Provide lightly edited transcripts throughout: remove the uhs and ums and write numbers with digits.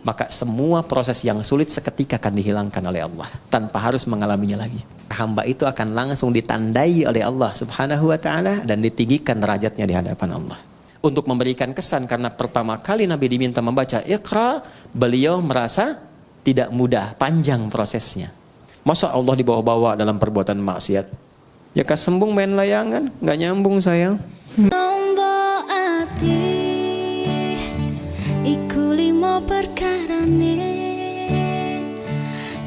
maka semua proses yang sulit seketika akan dihilangkan oleh Allah tanpa harus mengalaminya lagi. Hamba itu akan langsung ditandai oleh Allah Subhanahu wa taala dan ditinggikan derajatnya di hadapan Allah. Untuk memberikan kesan, karena pertama kali Nabi diminta membaca Iqra, beliau merasa tidak mudah, panjang prosesnya. Masa Allah dibawa-bawa dalam perbuatan maksiat? Ya kasembung main layangan, nggak nyambung sayang. Nombok ati iku limo perkarane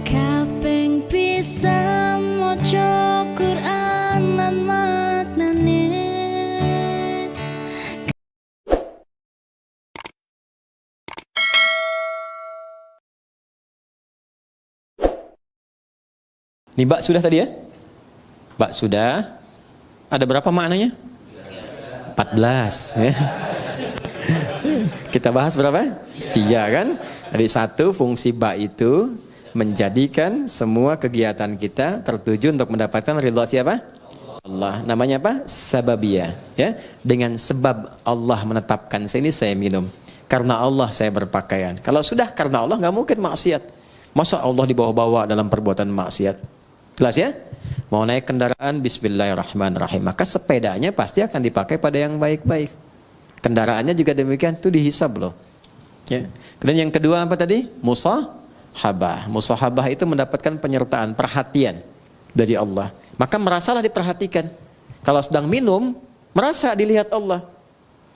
kaping pisan maca Quran lan maknane. Nih bak sudah tadi ya? Bak sudah. Ada berapa maknanya? 14 ya. Kita bahas berapa? 3 kan? Jadi 1, fungsi ba itu menjadikan semua kegiatan kita tertuju untuk mendapatkan ridha siapa? Allah. Namanya apa? Sababiyah ya. Dengan sebab Allah menetapkan ini saya minum. Karena Allah saya berpakaian. Kalau sudah karena Allah nggak mungkin maksiat. Masa Allah dibawa-bawa dalam perbuatan maksiat? Jelas ya? Mau naik kendaraan bismillahirrahmanirrahim, maka sepedanya pasti akan dipakai pada yang baik-baik. Kendaraannya juga demikian, itu dihisab loh ya. Kemudian yang kedua apa tadi? Musahabah. Musahabah itu mendapatkan penyertaan, perhatian dari Allah. Maka merasalah diperhatikan. Kalau sedang minum, merasa dilihat Allah.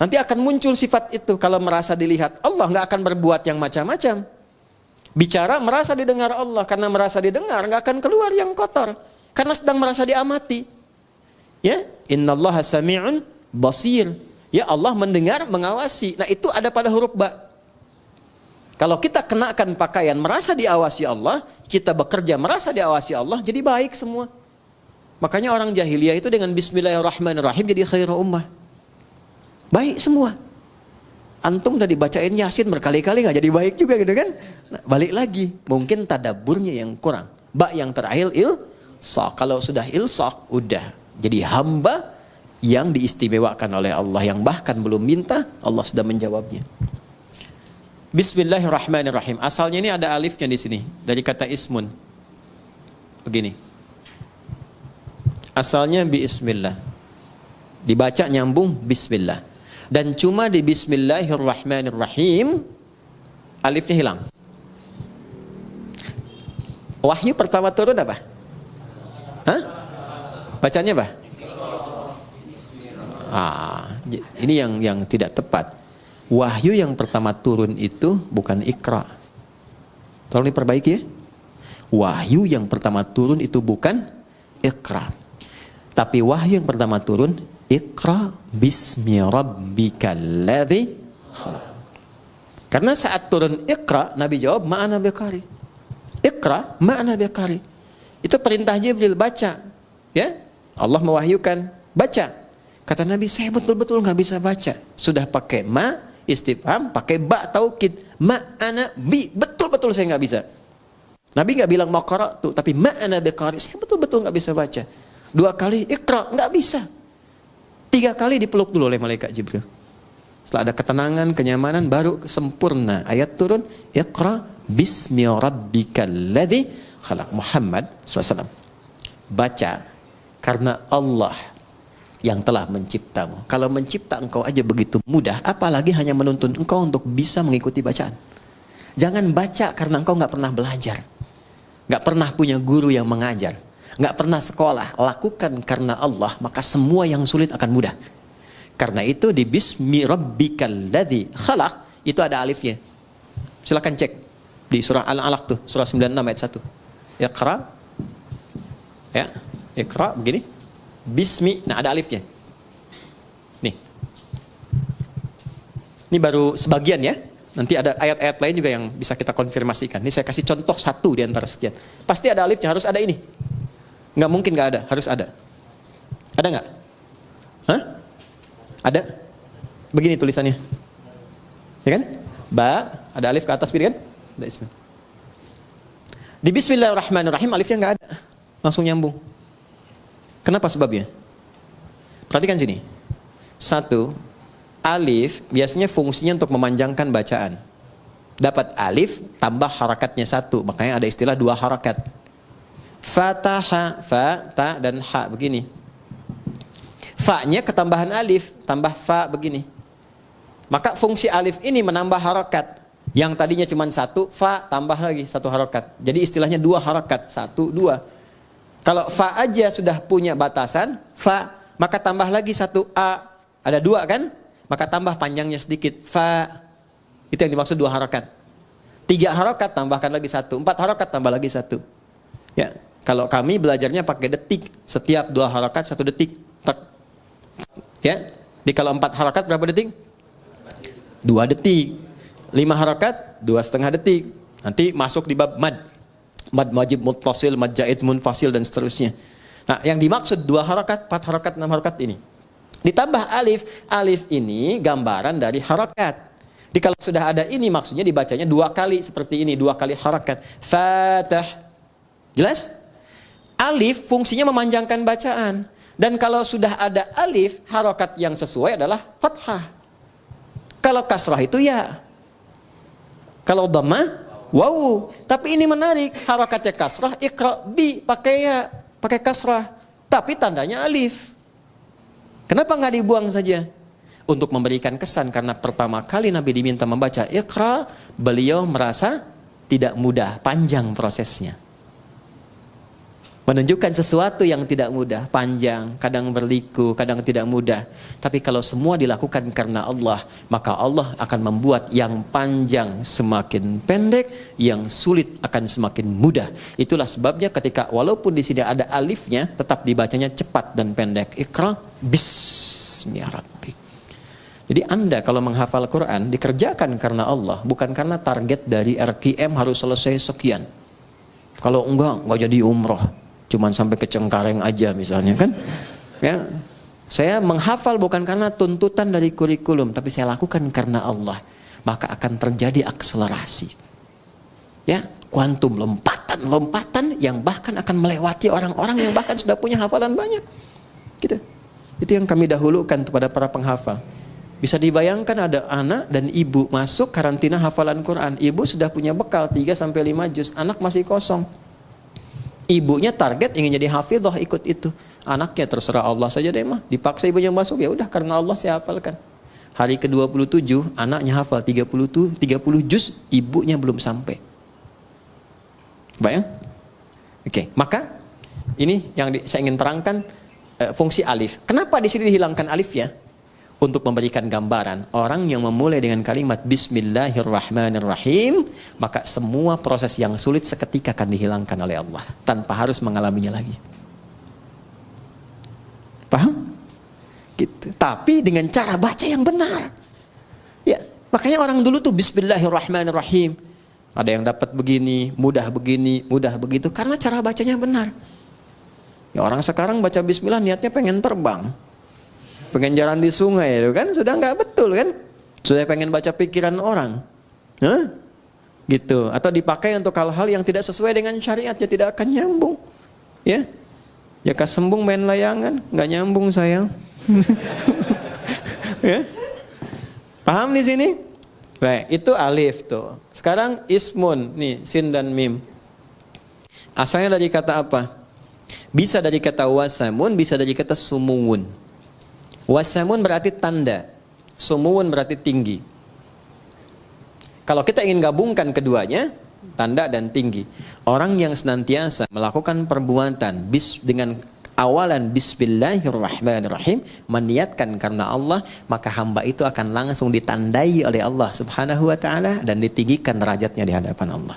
Nanti akan muncul sifat itu. Kalau merasa dilihat Allah, nggak akan berbuat yang macam-macam. Bicara merasa didengar Allah, karena merasa didengar nggak akan keluar yang kotor, karena sedang merasa diamati. Ya, innallaha sami'un basir. Ya, Allah mendengar, mengawasi. Nah, itu ada pada huruf ba. Kalau kita kenakan pakaian merasa diawasi Allah, kita bekerja merasa diawasi Allah, jadi baik semua. Makanya orang jahiliyah itu dengan bismillahirrahmanirrahim jadi khairul ummah. Baik semua. Antum udah dibacain Yasin berkali-kali nggak jadi baik juga gitu kan? Nah, balik lagi, mungkin tadaburnya yang kurang. Ba yang terakhir ilsaq. Kalau sudah ilsaq, udah jadi hamba yang diistimewakan oleh Allah, yang bahkan belum minta Allah sudah menjawabnya. Bismillahirrahmanirrahim. Asalnya ini ada alifnya di sini dari kata ismun. Begini. Asalnya bismillah. Dibaca nyambung bismillah. Dan cuma di bismillahirrahmanirrahim alifnya hilang. Wahyu pertama turun apa? Hah? Bacanya apa? Ini yang tidak tepat. Wahyu yang pertama turun itu bukan Iqra. Tolong diperbaiki ya. Wahyu yang pertama turun itu bukan Iqra. Tapi wahyu yang pertama turun Iqra bismi rabbikal ladzi khalaq. Karena saat turun Iqra, Nabi jawab ma'ana biqari. Iqra ma'ana biqari. Itu perintah Jibril, baca. Ya? Allah mewahyukan, baca. Kata Nabi, saya betul-betul nggak bisa baca. Sudah pakai ma istifham, pakai ba taukid. Ma'ana bi, betul-betul saya nggak bisa. Nabi nggak bilang maqara'tu, tapi ma'ana biqari. Saya betul-betul nggak bisa baca. 2 kali Iqra, nggak bisa. 3 kali dipeluk dulu oleh malaikat Jibril. Setelah ada ketenangan, kenyamanan, baru sempurna. Ayat turun, Iqra bismi rabbikal ladzi khalaq. Muhammad SAW. Baca, karena Allah yang telah menciptamu. Kalau mencipta engkau aja begitu mudah, apalagi hanya menuntun engkau untuk bisa mengikuti bacaan. Jangan baca karena engkau nggak pernah belajar. Nggak pernah punya guru yang mengajar. Nggak pernah sekolah, lakukan karena Allah, maka semua yang sulit akan mudah. Karena itu di bismi rabbikal ladzi khalaq itu ada alifnya. Silakan cek di surah Al-Alaq tuh, surah 96 ayat 1. Iqra. Ya, Iqra begini. Bismi, nah ada alifnya. Nih. Ini baru sebagian ya. Nanti ada ayat-ayat lain juga yang bisa kita konfirmasikan. Ini saya kasih contoh 1 di antara sekian. Pasti ada alifnya, harus ada ini. Nggak mungkin nggak ada, harus ada. Ada nggak? Hah? Ada? Begini tulisannya. Ya kan? Ba, ada alif ke atas kan? Ada ismi. Di bismillahirrahmanirrahim alifnya nggak ada. Langsung nyambung. Kenapa sebabnya? Perhatikan sini. 1, alif biasanya fungsinya untuk memanjangkan bacaan. dapat alif tambah harakatnya satu, makanya ada istilah dua harakat. Fataha, fa, ta dan ha begini. Fa-nya ketambahan alif tambah fa begini. Maka fungsi alif ini menambah harakat. Yang tadinya cuma satu, fa tambah lagi satu harakat. Jadi istilahnya dua harakat, satu, dua. Kalau fa aja sudah punya batasan, fa, maka tambah lagi satu a. Ada dua kan? Maka tambah panjangnya sedikit, fa. Itu yang dimaksud dua harakat. 3 harakat tambahkan lagi satu, 4 harakat tambah lagi satu. Ya, kalau kami belajarnya pakai detik, setiap 2 harakat 1 detik. Tak. Ya, di kalau 4 harakat berapa detik? 2 detik. 5 harakat 2,5 detik. Nanti masuk di bab mad. Mad wajib muttasil, mad jaiz munfasil dan seterusnya. Nah, yang dimaksud 2 harakat, 4 harakat, 6 harakat ini. Ditambah alif, alif ini gambaran dari harakat. Jadi kalau sudah ada ini maksudnya dibacanya 2 kali seperti ini, 2 kali harakat. Fatah. Jelas? Alif fungsinya memanjangkan bacaan. Dan kalau sudah ada alif, harakat yang sesuai adalah fathah. Kalau kasrah itu ya. Kalau dhammah, wow. Tapi ini menarik, harakatnya kasrah, iqra bi pakai ya, pakai kasrah. Tapi tandanya alif. Kenapa nggak dibuang saja? Untuk memberikan kesan, karena pertama kali Nabi diminta membaca iqra, beliau merasa tidak mudah, panjang prosesnya. Menunjukkan sesuatu yang tidak mudah, panjang, kadang berliku, kadang tidak mudah. Tapi kalau semua dilakukan karena Allah, maka Allah akan membuat yang panjang semakin pendek, yang sulit akan semakin mudah. Itulah sebabnya ketika walaupun di sini ada alifnya, tetap dibacanya cepat dan pendek. Iqra bismi rabbik. Jadi Anda kalau menghafal Quran dikerjakan karena Allah, bukan karena target dari RKM harus selesai sekian. Kalau enggak jadi umroh. Cuman sampai ke Cengkareng aja misalnya kan. Ya. Saya menghafal bukan karena tuntutan dari kurikulum, tapi saya lakukan karena Allah. Maka akan terjadi akselerasi. Ya, kuantum, lompatan yang bahkan akan melewati orang-orang yang bahkan sudah punya hafalan banyak. Gitu. Itu yang kami dahulukan kepada para penghafal. Bisa dibayangkan ada anak dan ibu masuk karantina hafalan Quran. Ibu sudah punya bekal 3 sampai 5 juz, anak masih kosong. Ibunya target ingin jadi hafidhah, ikut itu. Anaknya terserah Allah saja deh mah. Dipaksa ibunya masuk, ya udah karena Allah saya hafalkan. Hari ke-27 anaknya hafal 30 juz, ibunya belum sampai. Bayang? Oke, maka ini yang saya ingin terangkan fungsi alif. Kenapa di sini dihilangkan alif ya? Untuk memberikan gambaran, orang yang memulai dengan kalimat Bismillahirrahmanirrahim, maka semua proses yang sulit seketika akan dihilangkan oleh Allah tanpa harus mengalaminya lagi. Paham? Gitu. Tapi dengan cara baca yang benar. Ya, makanya orang dulu tuh Bismillahirrahmanirrahim. Ada yang dapat begini, mudah begitu karena cara bacanya benar. Ya, orang sekarang baca Bismillah niatnya pengen terbang. Pengen jalan di sungai itu kan sudah nggak betul kan, sudah pengen baca pikiran orang, gitu, atau dipakai untuk hal-hal yang tidak sesuai dengan syariat, ya tidak akan nyambung, ya kasembung main layangan nggak nyambung sayang. Ya, paham di sini? Baik, itu alif tuh. Sekarang ismun nih, sin dan mim. Asalnya dari kata apa? Bisa dari kata wasamun, bisa dari kata sumuwun. Wasamun berarti tanda, sumuwun berarti tinggi. Kalau kita ingin gabungkan keduanya, tanda dan tinggi. Orang yang senantiasa melakukan perbuatan dengan awalan Bismillahirrahmanirrahim, meniatkan karena Allah, maka hamba itu akan langsung ditandai oleh Allah Subhanahu wa taala dan ditinggikan derajatnya di hadapan Allah.